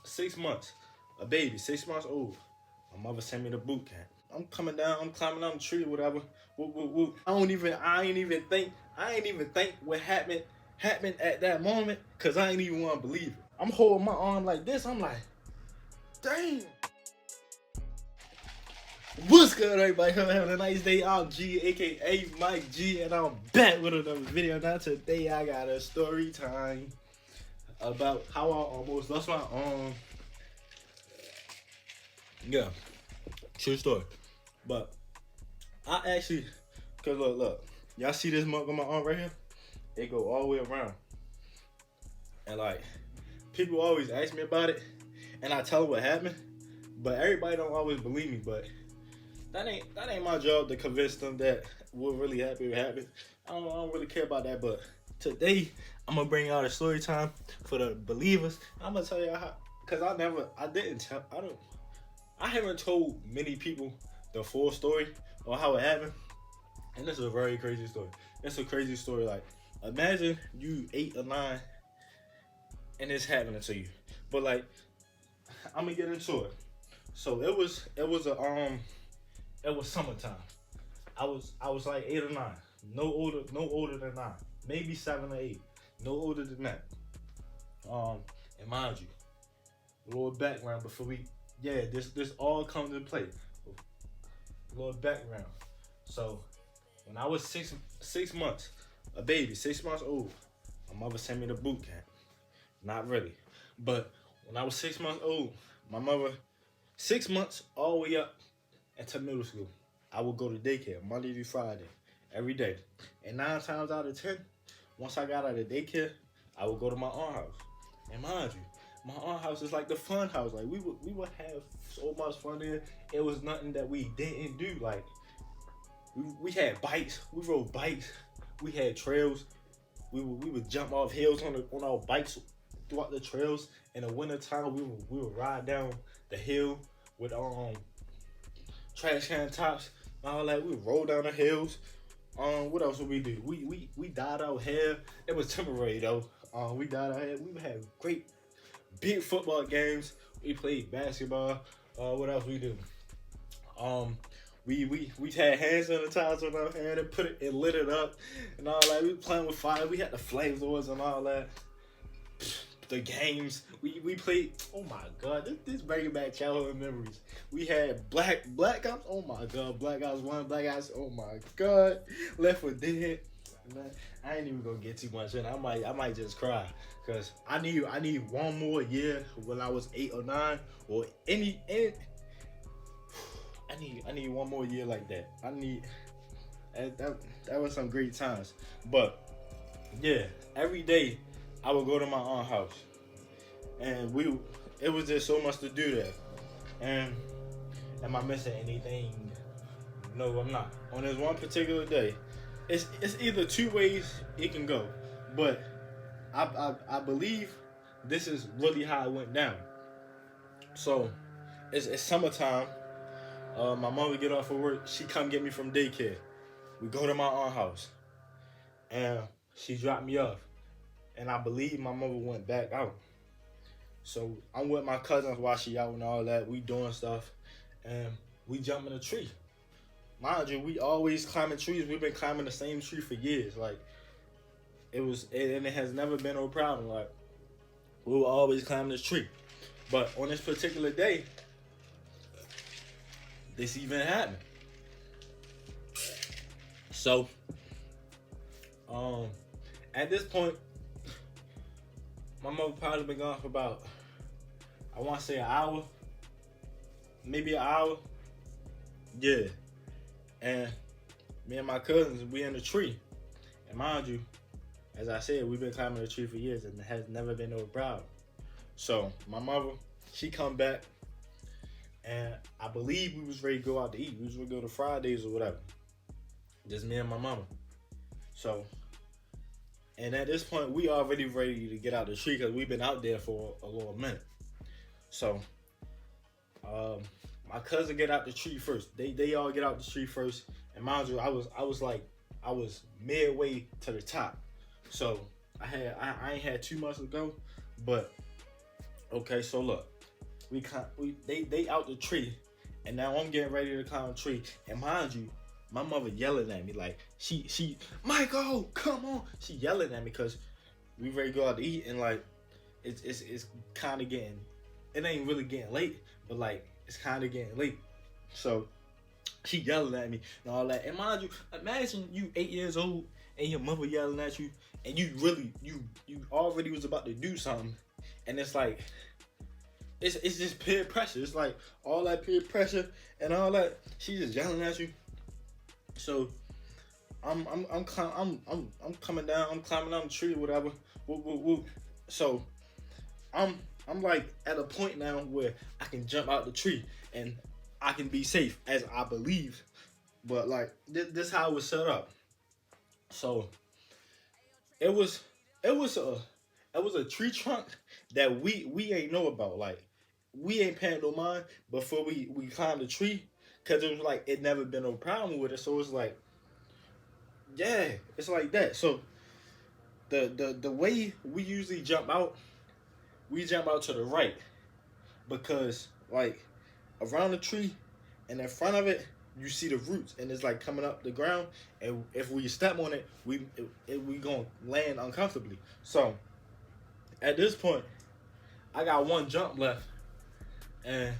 six months, a baby, 6 months old. My mother sent me to boot camp. I'm coming down, I'm climbing down the tree, whatever. Whoop, whoop, whoop. I ain't even think what happened at that moment, cause I ain't even want to believe it. I'm holding my arm like this. I'm like, dang. What's good, everybody? Hope you're having a nice day. I'm G, aka Mike G, and I'm back with another video. Now today I got a story time about how I almost lost my arm. Yeah, true story. But I actually, cause look, y'all see this mark on my arm right here? It go all the way around, and like people always ask me about it, and I tell them what happened, but everybody don't always believe me. But that ain't my job to convince them that we're really happy it happened. I don't really care about that. But today I'm gonna bring out a story time for the believers. I'm gonna tell you how, cause I haven't told many people the full story or how it happened, and this is a very crazy story. It's a crazy story. Like, imagine you 8 or 9, and it's happening to you. But like, I'm gonna get into it. So it was summertime. I was like 8 or 9, no older than 9, maybe 7 or 8, no older than that. And mind you, a little background before this all comes into play. A little background. So when I was six months, a baby, 6 months old, my mother sent me to boot camp. Not really, but when I was 6 months old, my mother, 6 months all the way up into middle school, I would go to daycare Monday through Friday, every day. And 9 times out of 10, once I got out of daycare, I would go to my aunt's house. And mind you, my aunt's house is like the fun house. Like we would have so much fun there. It was nothing that we didn't do. Like we had bikes, we rode bikes, we had trails. We would jump off hills on our bikes throughout the trails. In the wintertime, we would ride down the hill with trash can tops and all that. We would roll down the hills. What else would we do? We dyed our hair. It was temporary though. We dyed our hair. We would have great big football games. We played basketball. What else we do? We had hand sanitizer on our hand and put it and lit it up and all that. We were playing with fire. We had the flamethrowers and all that. The games we played. Oh my god, this bringing back childhood memories. We had Black Ops. Oh my god, Black Ops 1, Black Ops. Oh my god, Left 4 Dead. Man, I ain't even gonna get too much in. I might just cry because I need one more year when I was 8 or 9 or any. I need one more year like that. That was some great times. But yeah, every day I would go to my aunt's house, and it was just so much to do there. And am I missing anything? No, I'm not. On this one particular day, it's either two ways it can go, but I believe this is really how it went down. So it's summertime. My mom would get off of work. She come get me from daycare. We go to my aunt's house, and she dropped me off. And I believe my mother went back out. So I'm with my cousins while she out and all that. We doing stuff, and we jump in a tree. Mind you, we always climbing trees. We've been climbing the same tree for years. Like and it has never been no problem. Like we will always climb this tree. But on this particular day, this event happened. So, at this point, my mother probably been gone for about, I want to say an hour, maybe an hour. Yeah. And me and my cousins, we in the tree. And mind you, as I said, we've been climbing the tree for years and it has never been no problem. So my mother, she come back, and I believe we was ready to go out to eat. We was ready to go to Fridays or whatever. Just me and my mama. So, and at this point, we already ready to get out the tree because we've been out there for a little minute. So, my cousin get out the tree first. They all get out the tree first. And mind you, I was midway to the top. So I ain't had too much to go, but Okay, so look, they out the tree, and now I'm getting ready to climb the tree. And mind you, my mother yelling at me like she Michael, come on. She yelling at me because we ready to go out to eat, and like it's kind of getting, it ain't really getting late, but like it's kind of getting late. So she yelling at me and all that. And mind you, imagine you 8 years old and your mother yelling at you, and you already was about to do something, and it's like it's just peer pressure. It's like all that peer pressure and all that. She just yelling at you. So I'm coming down. I'm climbing down the tree, whatever. Whoop, whoop, whoop. So I'm I'm like at a point now where I can jump out the tree and I can be safe, as I believe. But like this how it was set up. So it was it was a it was a tree trunk that we ain't know about. Like we ain't paying no mind before we climbed the tree, because it was like it never been no problem with it. So it's like, yeah, it's like that. So the way we usually jump out, we jump out to the right, because like around the tree and in front of it you see the roots and it's like coming up the ground, and if we step on it we gonna land uncomfortably. So at this point I got one jump left, and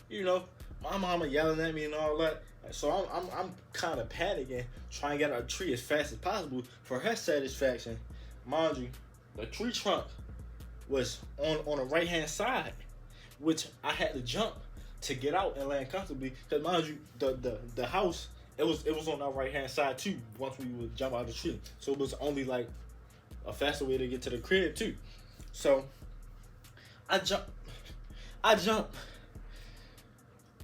you know my mama yelling at me and all that. So I'm kind of panicking, trying to get out of the tree as fast as possible for her satisfaction. Mind you, the tree trunk was on the right hand side, which I had to jump to get out and land comfortably. Because mind you, the house, it was on our right hand side too. Once we would jump out of the tree, so it was only like a faster way to get to the crib too. So I jump,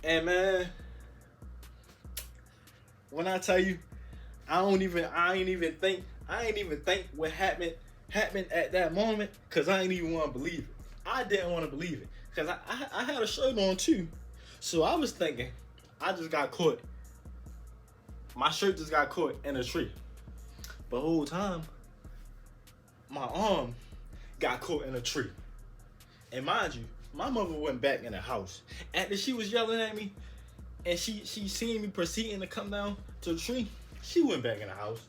and man, when I tell you, I ain't even think what happened at that moment, because I ain't even want to believe it. I didn't want to believe it because I had a shirt on too, so I was thinking I just got caught. My shirt just got caught in a tree. But the whole time, my arm got caught in a tree. And mind you, my mother went back in the house after she was yelling at me, and she seen me proceeding to come down to the tree. She went back in the house.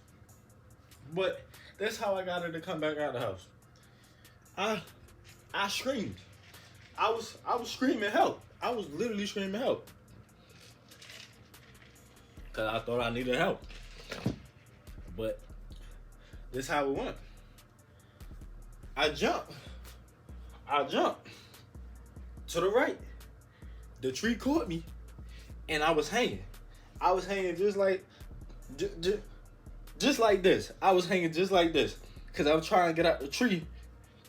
But that's how I got her to come back out of the house. I screamed. I was screaming help. I was literally screaming help, cause I thought I needed help. But this how it went. I jumped to the right. The tree caught me, and I was hanging. I was hanging just like this. I was hanging just like this, cause I was trying to get out the tree,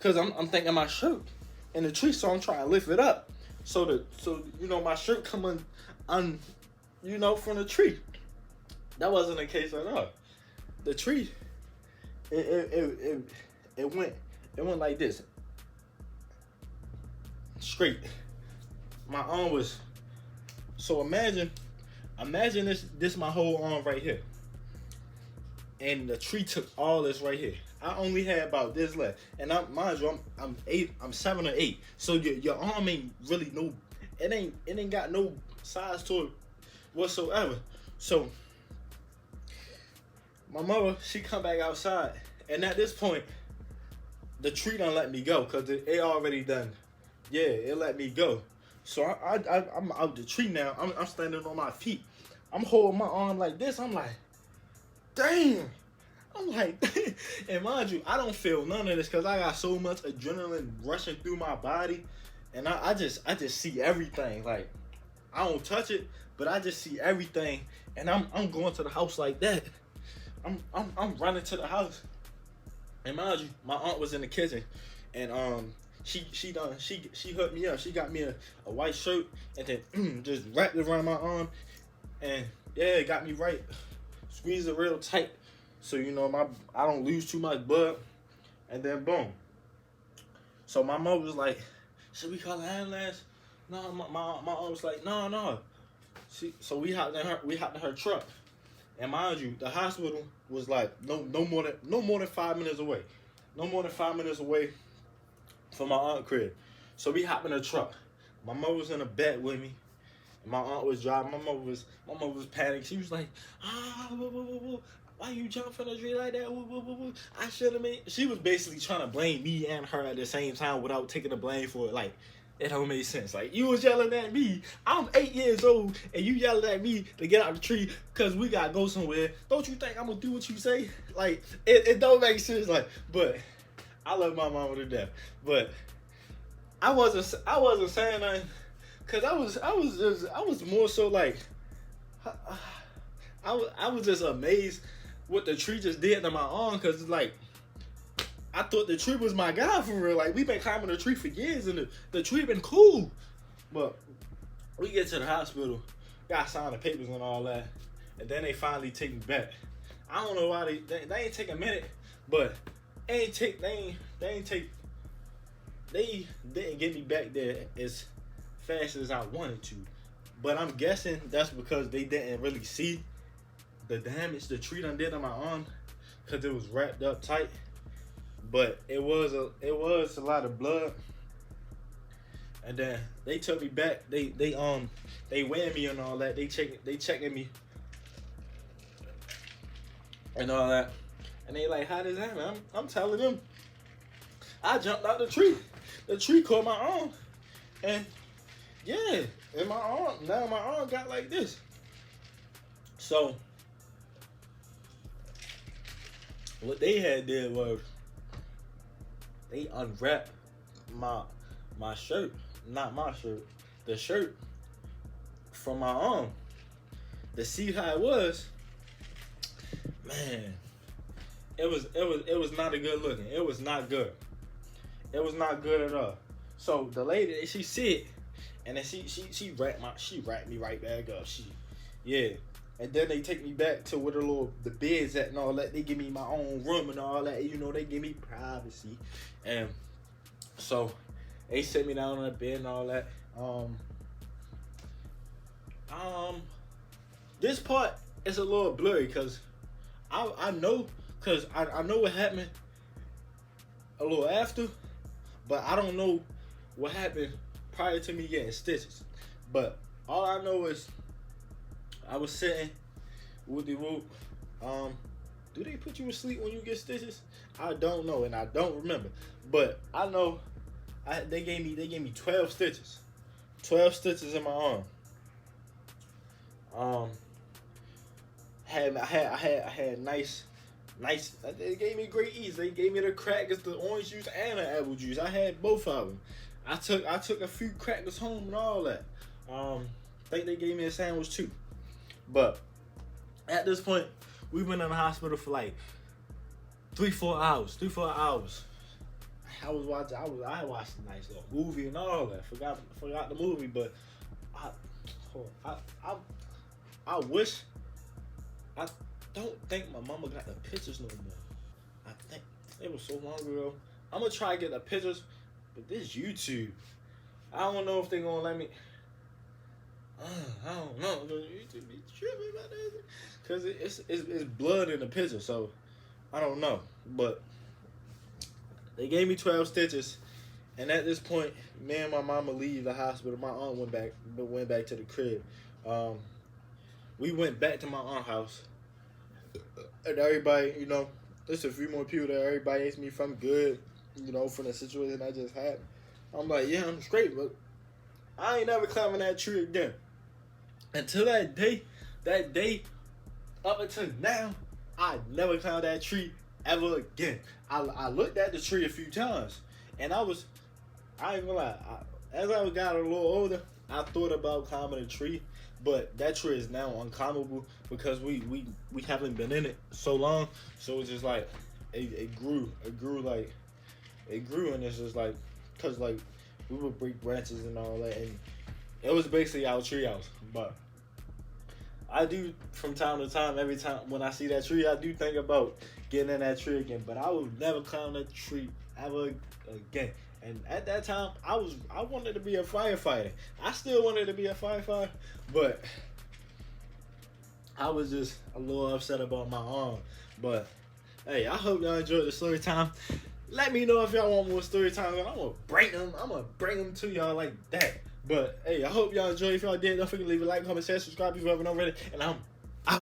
cause I'm thinking my shirt in the tree, so I'm trying to lift it up, so my shirt come on from the tree. That wasn't the case at all. The tree, it went like this, straight. My arm was, so imagine this my whole arm right here. And the tree took all this right here. I only had about this left, and mind you, I'm 7 or 8. So your arm ain't really it ain't got no size to it whatsoever. So my mother, she come back outside, and at this point, the tree done let me go, cause it already done. Yeah, it let me go. So I'm out the tree now. I'm standing on my feet. I'm holding my arm like this. I'm like, damn. I'm like, and mind you, I don't feel none of this because I got so much adrenaline rushing through my body, and I just see everything. Like, I don't touch it, but I just see everything, and I'm going to the house like that. I'm running to the house, and mind you, my aunt was in the kitchen, and she hooked me up. She got me a white shirt, and then just wrapped it around my arm, and yeah, it got me right. Squeezed it real tight, so I don't lose too much blood, and then boom. So my mom was like, "Should we call an ambulance?" No, my aunt was like, "No." So we hopped in her truck, and mind you, the hospital was like no more than 5 minutes away, no more than 5 minutes away from my aunt crib. So we hop in a truck. My mother was in the back with me. My aunt was driving. My mother was panicking. She was like, why you jump from the tree like that? I should have made. She was basically trying to blame me and her at the same time without taking the blame for it. Like, it don't make sense. Like, you was yelling at me. I'm 8 years old, and you yelling at me to get out the tree because we gotta go somewhere. Don't you think I'm gonna do what you say? Like, it don't make sense. Like, but I love my mama to death. But I wasn't saying nothing. Cause I was more so like, I was just amazed what the tree just did to my arm. Cause it's like, I thought the tree was my guy for real. Like, we've been climbing the tree for years, and the tree been cool. But we get to the hospital, got signed the papers and all that, and then they finally take me back. I don't know why they ain't take a minute, but they didn't get me back there as fast as I wanted to. But I'm guessing that's because they didn't really see the damage the tree done did on my arm, because it was wrapped up tight. But it was a lot of blood. And then they took me back. They weighed me and all that. They checking me and all that. And they like, how did that happen? I'm telling them, I jumped out the tree. The tree caught my arm, and yeah, and my arm got like this. So what they had did was they unwrapped my shirt, not my shirt, the shirt from my arm to see how it was. Man, it was not a good looking. It was not good. It was not good at all. So the lady, she said, and then she wrapped me right back up. And then they take me back to where the beds at and all that. They give me my own room and all that. You know, they give me privacy. And so they sit me down on the bed and all that. This part is a little blurry because I know what happened a little after, but I don't know what happened prior to me getting stitches. But all I know is I was sitting with the whoop. Do they put you to sleep when you get stitches? I don't know, and I don't remember. But I know they gave me 12 stitches. 12 stitches in my arm. I had nice. They gave me great ease. They gave me the crackers, the orange juice, and the apple juice. I had both of them. I took a few crackers home and all that. I think they gave me a sandwich too. But at this point, we've been in the hospital for like 3-4 hours. I watched a nice little movie and all that. Forgot the movie, but I wish. I don't think my mama got the pictures no more. I think it was so long ago. I'm gonna try to get the pictures, but this YouTube, I don't know if they're gonna let me. I don't know. YouTube be tripping about this because it's blood in the picture, so I don't know. But they gave me 12 stitches, and at this point, me and my mama leave the hospital. My aunt went back to the crib. We went back to my aunt's house, and everybody, you know, there's a few more people there. Everybody asked me if I'm good, you know, from the situation I just had. I'm like, yeah, I'm straight, but I ain't never climbing that tree again. Until that day, up until now, I never climbed that tree ever again. I looked at the tree a few times, and I ain't gonna lie, as I got a little older, I thought about climbing a tree, but that tree is now unclimbable because we haven't been in it so long. So it's just like it grew, and it's just like, cause like we would break branches and all that, and it was basically our tree house. But I do, from time to time, every time when I see that tree, I do think about getting in that tree again. But I would never climb that tree ever again. And at that time, I wanted to be a firefighter. I still wanted to be a firefighter, but I was just a little upset about my arm. But hey, I hope y'all enjoyed the story time. Let me know if y'all want more story times, and I'm gonna bring them to y'all like that. But hey, I hope y'all enjoyed. If y'all did, don't forget to leave a like, comment, share, subscribe if you haven't already, and I'm